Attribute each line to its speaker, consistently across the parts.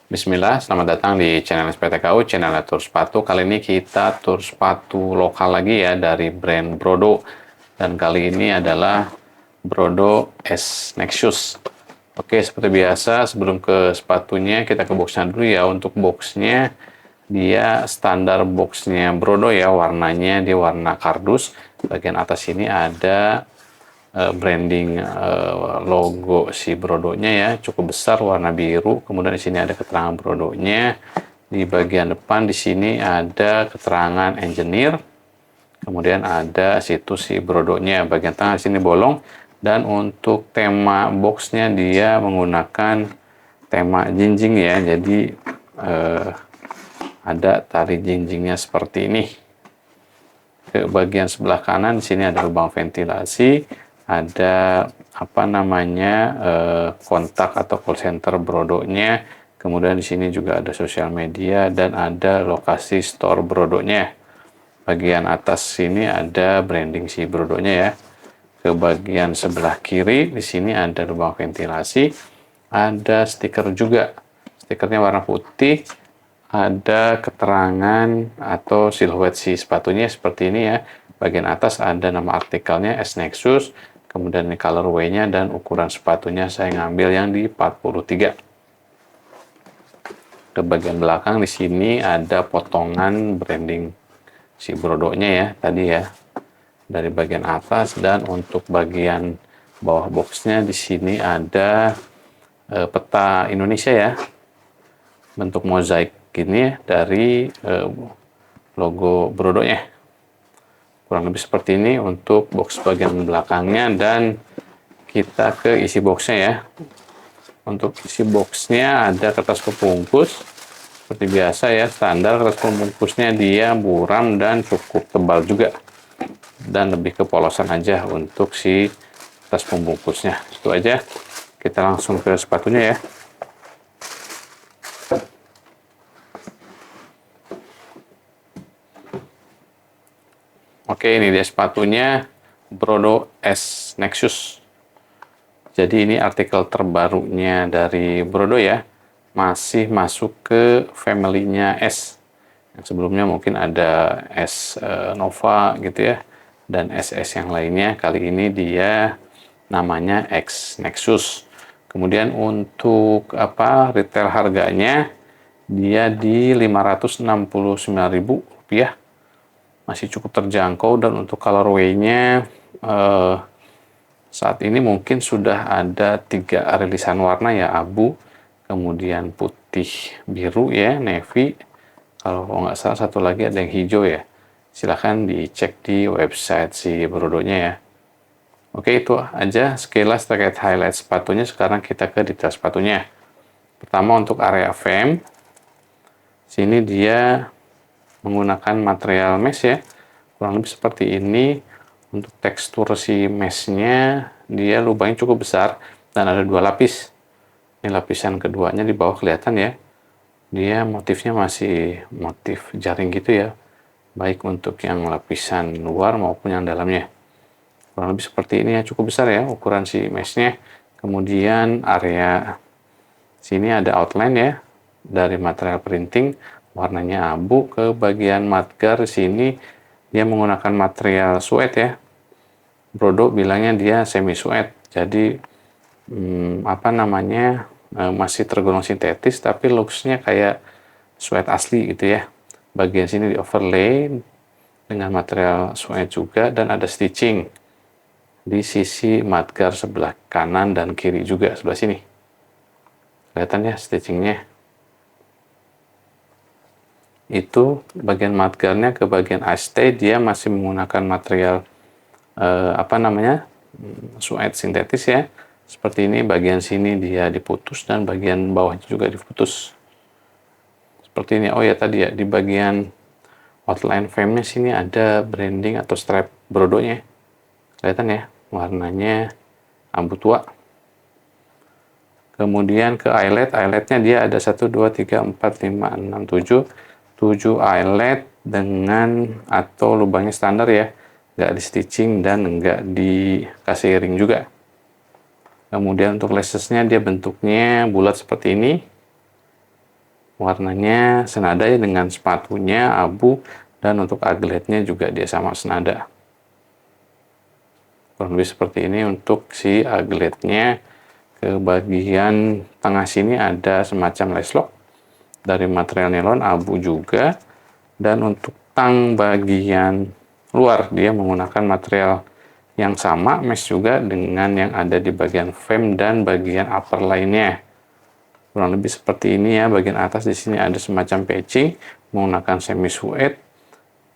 Speaker 1: Bismillah, selamat datang di channel SPTKU, channel tur sepatu. Kali ini kita tur sepatu lokal lagi ya dari brand Brodo. Dan kali ini adalah Brodo S Nexus. Oke, seperti biasa sebelum ke sepatunya kita ke boxnya dulu ya. Untuk boxnya dia standar boxnya Brodo ya, warnanya dia warna kardus. Bagian atas ini ada branding logo si Brodonya ya, cukup besar warna biru. Kemudian di sini ada keterangan Brodonya. Di bagian depan di sini ada keterangan engineer. Kemudian ada situs si Brodonya. Bagian tengah di sini bolong. Dan untuk tema boxnya dia menggunakan tema jinjing ya. Jadi ada tali jinjingnya seperti ini. Ke bagian sebelah kanan di sini ada lubang ventilasi, ada kontak atau call center Brodonya. Kemudian di sini juga ada sosial media dan ada lokasi store Brodonya. Bagian atas sini ada branding si Brodonya ya. Ke bagian sebelah kiri di sini ada lubang ventilasi, ada stiker juga. Stikernya warna putih. Ada keterangan atau siluet si sepatunya seperti ini ya. Bagian atas ada nama artikelnya S Nexus, kemudian ini colorway-nya dan ukuran sepatunya saya ngambil yang di 43. Ke bagian belakang di sini ada potongan branding si Brodonya ya tadi ya. Dari bagian atas, dan untuk bagian bawah boxnya di sini ada peta Indonesia ya. Bentuk mozaik gini ya dari logo Brodonya. Kurang lebih seperti ini untuk box bagian belakangnya, dan kita ke isi boxnya ya. Untuk isi boxnya ada kertas pembungkus seperti biasa ya, standar. Kertas pembungkusnya dia buram dan cukup tebal juga, dan lebih ke polosan aja untuk si kertas pembungkusnya. Itu aja, kita langsung ke sepatunya ya. Oke, ini dia sepatunya, Brodo S Nexus. Jadi ini artikel terbarunya dari Brodo ya, masih masuk ke family-nya S. Yang sebelumnya mungkin ada S Nova gitu ya, dan SS yang lainnya. Kali ini dia namanya X Nexus. Kemudian untuk retail harganya dia di Rp569.000. Masih cukup terjangkau, dan untuk colorway-nya saat ini mungkin sudah ada 3 rilisan warna ya, abu, kemudian putih biru ya, navy, kalau nggak salah satu lagi ada yang hijau ya. Silahkan dicek di website si Brodonya ya. Oke, itu aja sekilas terkait highlight sepatunya. Sekarang kita ke detail sepatunya. Pertama untuk area frame, sini dia menggunakan material mesh ya, kurang lebih seperti ini. Untuk tekstur si meshnya dia lubangnya cukup besar dan ada 2 lapis. Ini lapisan keduanya di bawah kelihatan ya, dia motifnya masih motif jaring gitu ya, baik untuk yang lapisan luar maupun yang dalamnya. Kurang lebih seperti ini ya, cukup besar ya ukuran si meshnya. Kemudian area sini ada outline ya dari material printing, warnanya abu. Ke bagian mudguard sini dia menggunakan material suede ya. Brodo bilangnya dia semi suede, jadi masih tergolong sintetis tapi looks-nya kayak suede asli gitu ya. Bagian sini di overlay dengan material suede juga, dan ada stitching di sisi mudguard sebelah kanan dan kiri juga sebelah sini. Kelihatan ya stitchingnya. Itu bagian mudguardnya. Ke bagian I-stay dia masih menggunakan material suede sintetis ya, seperti ini. Bagian sini dia diputus dan bagian bawahnya juga diputus seperti ini. Oh ya, tadi ya di bagian outline frame-nya sini ada branding atau stripe Brodonya, kelihatan ya, warnanya abu tua. Kemudian ke eyelet-nya dia ada 1, 2, 3, 4, 5, 6, 7 eyelet dengan atau lubangnya standar ya, nggak di stitching dan nggak dikasih ring juga. Kemudian untuk laces-nya dia bentuknya bulat seperti ini. warnanya senada ya dengan sepatunya, abu, dan untuk agletnya juga dia sama senada. Kurang lebih seperti ini untuk si agletnya. Ke bagian tengah sini ada semacam lace lock dari material nilon, abu juga. Dan untuk tang bagian luar dia menggunakan material yang sama, mesh juga dengan yang ada di bagian frame dan bagian upper lainnya. Kurang lebih seperti ini ya. Bagian atas di sini ada semacam patching menggunakan semi suede,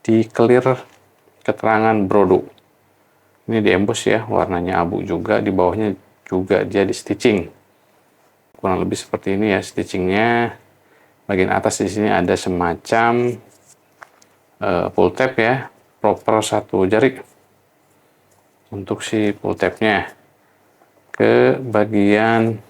Speaker 1: di clear keterangan Brodo. Ini di emboss ya, warnanya abu juga, di bawahnya juga dia di stitching. Kurang lebih seperti ini ya stitchingnya. Bagian atas di sini ada semacam pull tab ya, proper 1 jari untuk si pull tabnya. Ke bagian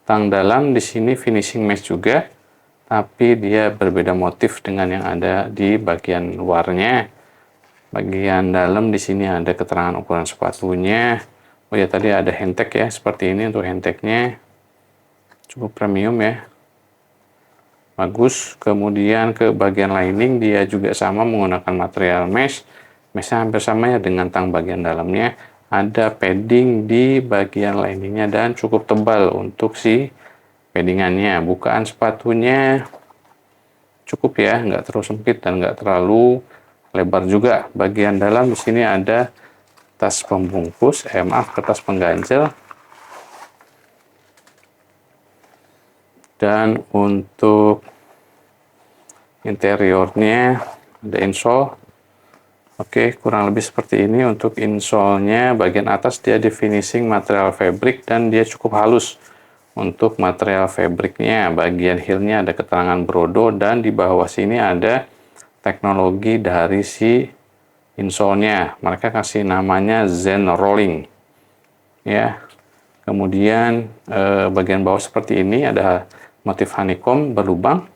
Speaker 1: tang dalam di sini finishing mesh juga, tapi dia berbeda motif dengan yang ada di bagian luarnya. Bagian dalam di sini ada keterangan ukuran sepatunya. Oh ya, tadi ada handtag ya, seperti ini untuk handtagnya. Cukup premium ya. Bagus. Kemudian ke bagian lining dia juga sama menggunakan material mesh. Meshnya hampir sama ya dengan tang bagian dalamnya. Ada padding di bagian liningnya dan cukup tebal untuk si paddingannya. Bukaan sepatunya cukup ya, nggak terlalu sempit dan nggak terlalu lebar juga. Bagian dalam di sini ada tas pembungkus, kertas pengganjel. Dan untuk interiornya ada insole. Oke, kurang lebih seperti ini untuk insole-nya. Bagian atas dia di finishing material fabric dan dia cukup halus untuk material fabricnya. Bagian heel-nya ada keterangan Brodo dan di bawah sini ada teknologi dari si insole-nya. Mereka kasih namanya Zen Rolling ya. Kemudian bagian bawah seperti ini ada motif honeycomb berlubang,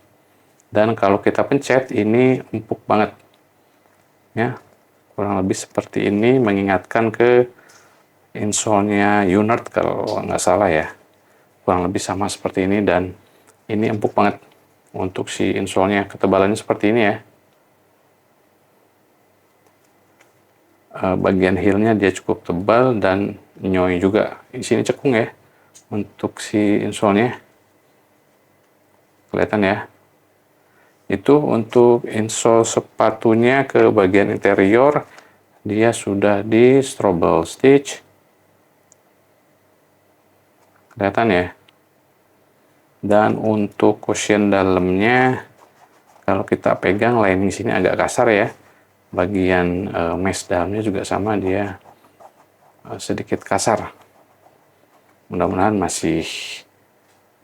Speaker 1: dan kalau kita pencet ini empuk banget ya. Kurang lebih seperti ini, mengingatkan ke insole-nya Unart kalau nggak salah ya. Kurang lebih sama seperti ini, dan ini empuk banget untuk si insole-nya. Ketebalannya seperti ini ya. Bagian heel-nya dia cukup tebal dan nyoy juga. Di sini cekung ya untuk si insole-nya. Kelihatan ya. Itu untuk insole sepatunya. Ke bagian interior dia sudah di strobel stitch. Kelihatan ya. Dan untuk cushion dalamnya, kalau kita pegang lining sini agak kasar ya. Bagian mesh dalamnya juga sama, dia sedikit kasar. Mudah-mudahan masih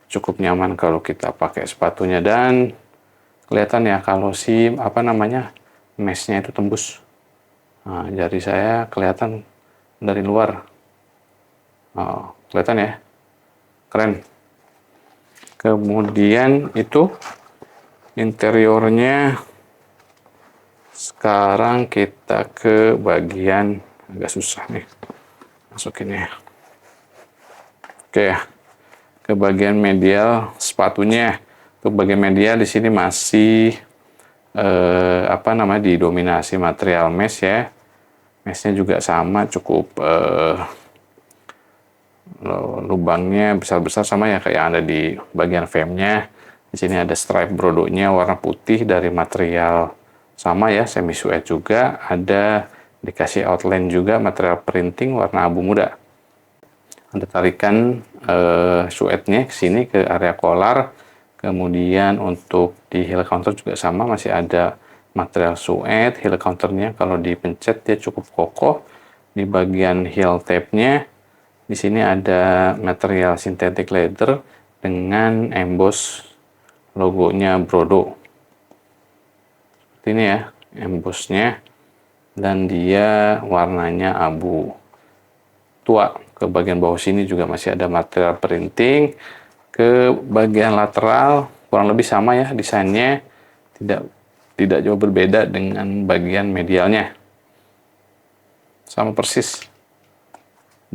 Speaker 1: cukup nyaman kalau kita pakai sepatunya. Dan kelihatan ya kalau si meshnya itu tembus. Nah, jari saya kelihatan dari luar. Kelihatan ya, keren. Kemudian itu interiornya. Sekarang kita ke bagian agak susah nih masukinnya. Oke, ke bagian medial sepatunya. Untuk bagian medial di sini masih didominasi material mesh ya. Meshnya juga sama, cukup lubangnya besar-besar sama ya kayak yang ada di bagian frame-nya. Di sini ada stripe brodonya warna putih dari material sama ya, semi suede juga. Ada dikasih outline juga material printing warna abu muda. Ada tarikan suede-nya ke sini ke area collar. Kemudian untuk di heel counter juga sama, masih ada material suede. Heel counternya kalau dipencet dia cukup kokoh. Di bagian heel tab-nya di sini ada material synthetic leather dengan emboss logonya Brodo. Seperti ini ya embossnya, dan dia warnanya abu tua. Ke bagian bawah sini juga masih ada material printing. Ke bagian lateral kurang lebih sama ya desainnya, tidak jauh berbeda dengan bagian medialnya, sama persis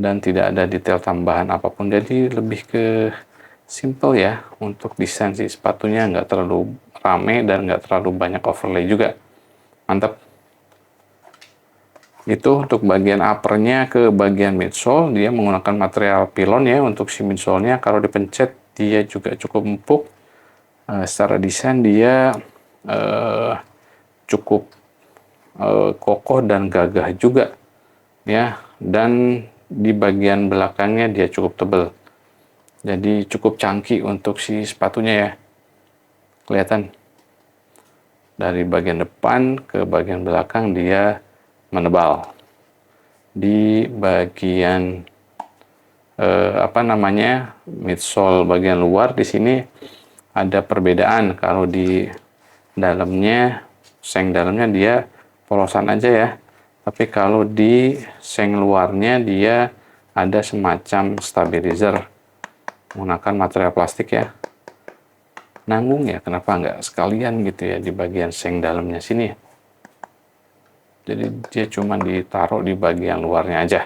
Speaker 1: dan tidak ada detail tambahan apapun. Jadi lebih ke simple ya untuk desain si sepatunya, nggak terlalu rame dan nggak terlalu banyak overlay juga. Mantap. Itu untuk bagian uppernya. Ke bagian midsole dia menggunakan material pilon ya untuk si midsole-nya. Kalau dipencet dia juga cukup empuk. Secara desain dia cukup kokoh dan gagah juga ya, dan di bagian belakangnya dia cukup tebal, jadi cukup chunky untuk si sepatunya ya. Kelihatan dari bagian depan ke bagian belakang dia menebal. Di bagian midsole bagian luar di sini ada perbedaan. Kalau di dalamnya, seng dalamnya dia polosan aja ya, tapi kalau di seng luarnya dia ada semacam stabilizer menggunakan material plastik ya. Nanggung ya, kenapa nggak sekalian gitu ya di bagian seng dalamnya sini. Jadi dia cuma ditaruh di bagian luarnya aja.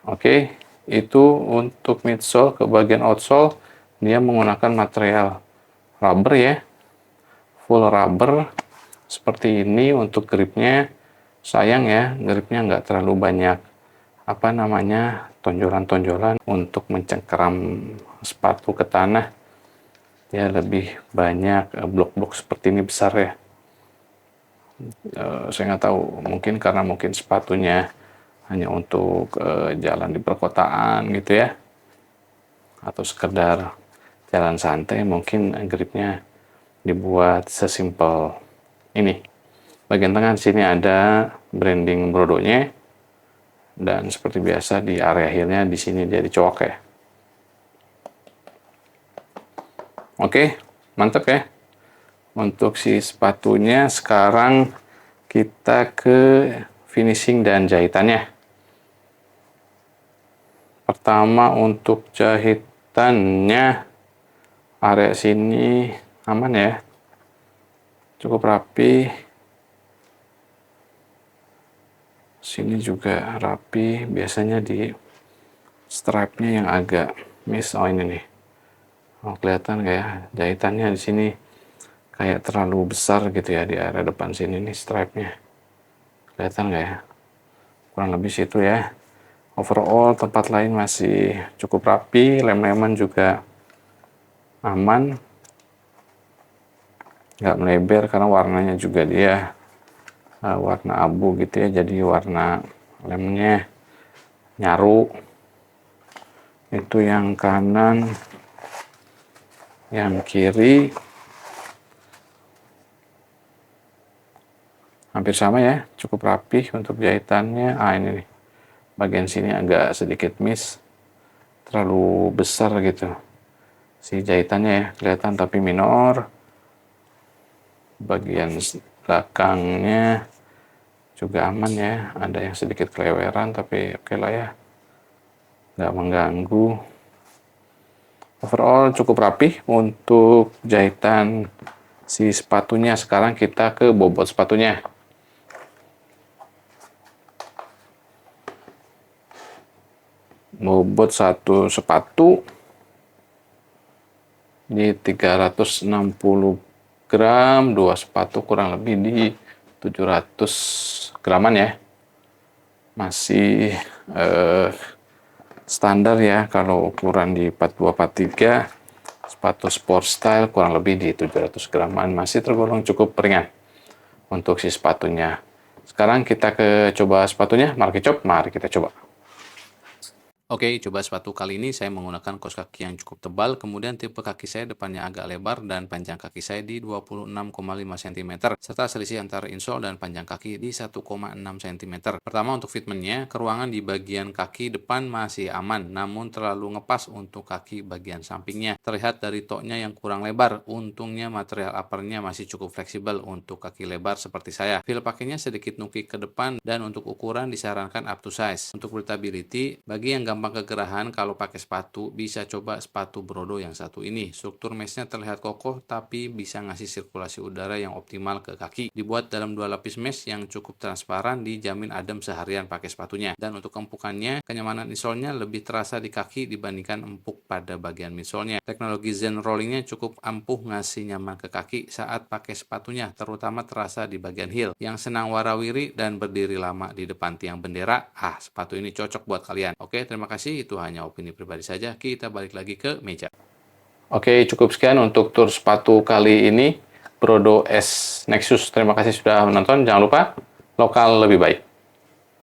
Speaker 1: Oke, itu untuk midsole. Ke bagian outsole dia menggunakan material rubber ya, full rubber seperti ini. Untuk gripnya, sayang ya, gripnya nggak terlalu banyak tonjolan-tonjolan untuk mencengkeram sepatu ke tanah. Ya lebih banyak blok-blok seperti ini besar ya. Saya nggak tahu, mungkin karena sepatunya hanya untuk jalan di perkotaan gitu ya, atau sekedar jalan santai, mungkin gripnya dibuat sesimpel ini. Bagian tengah di sini ada branding brodonya, dan seperti biasa di area akhirnya di sini dia dicowok ya. Oke, mantap ya. Untuk si sepatunya, sekarang kita ke finishing dan jahitannya. Pertama untuk jahitannya, area sini aman ya, cukup rapi. Sini juga rapi. Biasanya di stripe-nya yang agak miss. Oh ini nih. Oh, kelihatan kayak jahitannya di sini kayak terlalu besar gitu ya, di area depan sini nih stripe-nya. Kelihatan nggak ya? Kurang lebih situ ya. Overall tempat lain masih cukup rapi, lem-leman juga aman, nggak melebar karena warnanya juga dia warna abu gitu ya, jadi warna lemnya nyaru. Itu yang kanan, yang kiri hampir sama ya, cukup rapi untuk jahitannya. Ini nih, bagian sini agak sedikit miss, terlalu besar gitu si jahitannya ya, kelihatan tapi minor. Bagian belakangnya juga aman ya, ada yang sedikit keleweran tapi oke lah ya, nggak mengganggu. Overall cukup rapi untuk jahitan si sepatunya. Sekarang kita ke bobot sepatunya. Bobot satu sepatu di 360 gram, dua sepatu kurang lebih di 700 graman ya. Masih standar ya, kalau ukuran di 42-43, sepatu sport style kurang lebih di 700 graman, masih tergolong cukup ringan untuk si sepatunya. Sekarang kita ke coba sepatunya, mari kita coba. Oke, coba sepatu kali ini saya menggunakan kaos kaki yang cukup tebal, kemudian tipe kaki saya depannya agak lebar dan panjang kaki saya di 26,5 cm, serta selisih antara insole dan panjang kaki di 1,6 cm. Pertama untuk fitmentnya, keruangan di bagian kaki depan masih aman, namun terlalu ngepas untuk kaki bagian sampingnya. Terlihat dari toknya yang kurang lebar, untungnya material uppernya masih cukup fleksibel untuk kaki lebar seperti saya. Feel pakainya sedikit nukik ke depan dan untuk ukuran disarankan up to size. Untuk breathability, bagi yang gampang gampang kegerahan kalau pakai sepatu, bisa coba sepatu Brodo yang satu ini. Struktur mesnya terlihat kokoh tapi bisa ngasih sirkulasi udara yang optimal ke kaki. Dibuat dalam 2 lapis mesh yang cukup transparan, dijamin adem seharian pakai sepatunya. Dan untuk empukannya, kenyamanan insolnya lebih terasa di kaki dibandingkan empuk pada bagian midsolnya. Teknologi Zen rollingnya cukup ampuh ngasih nyaman ke kaki saat pakai sepatunya, terutama terasa di bagian heel. Yang senang warawiri dan berdiri lama di depan tiang bendera, sepatu ini cocok buat kalian. Oke, terima kasih. Itu hanya opini pribadi saja. Kita balik lagi ke meja. Oke, cukup sekian untuk tur sepatu kali ini. Brodo S Nexus. Terima kasih sudah menonton. Jangan lupa, lokal lebih baik.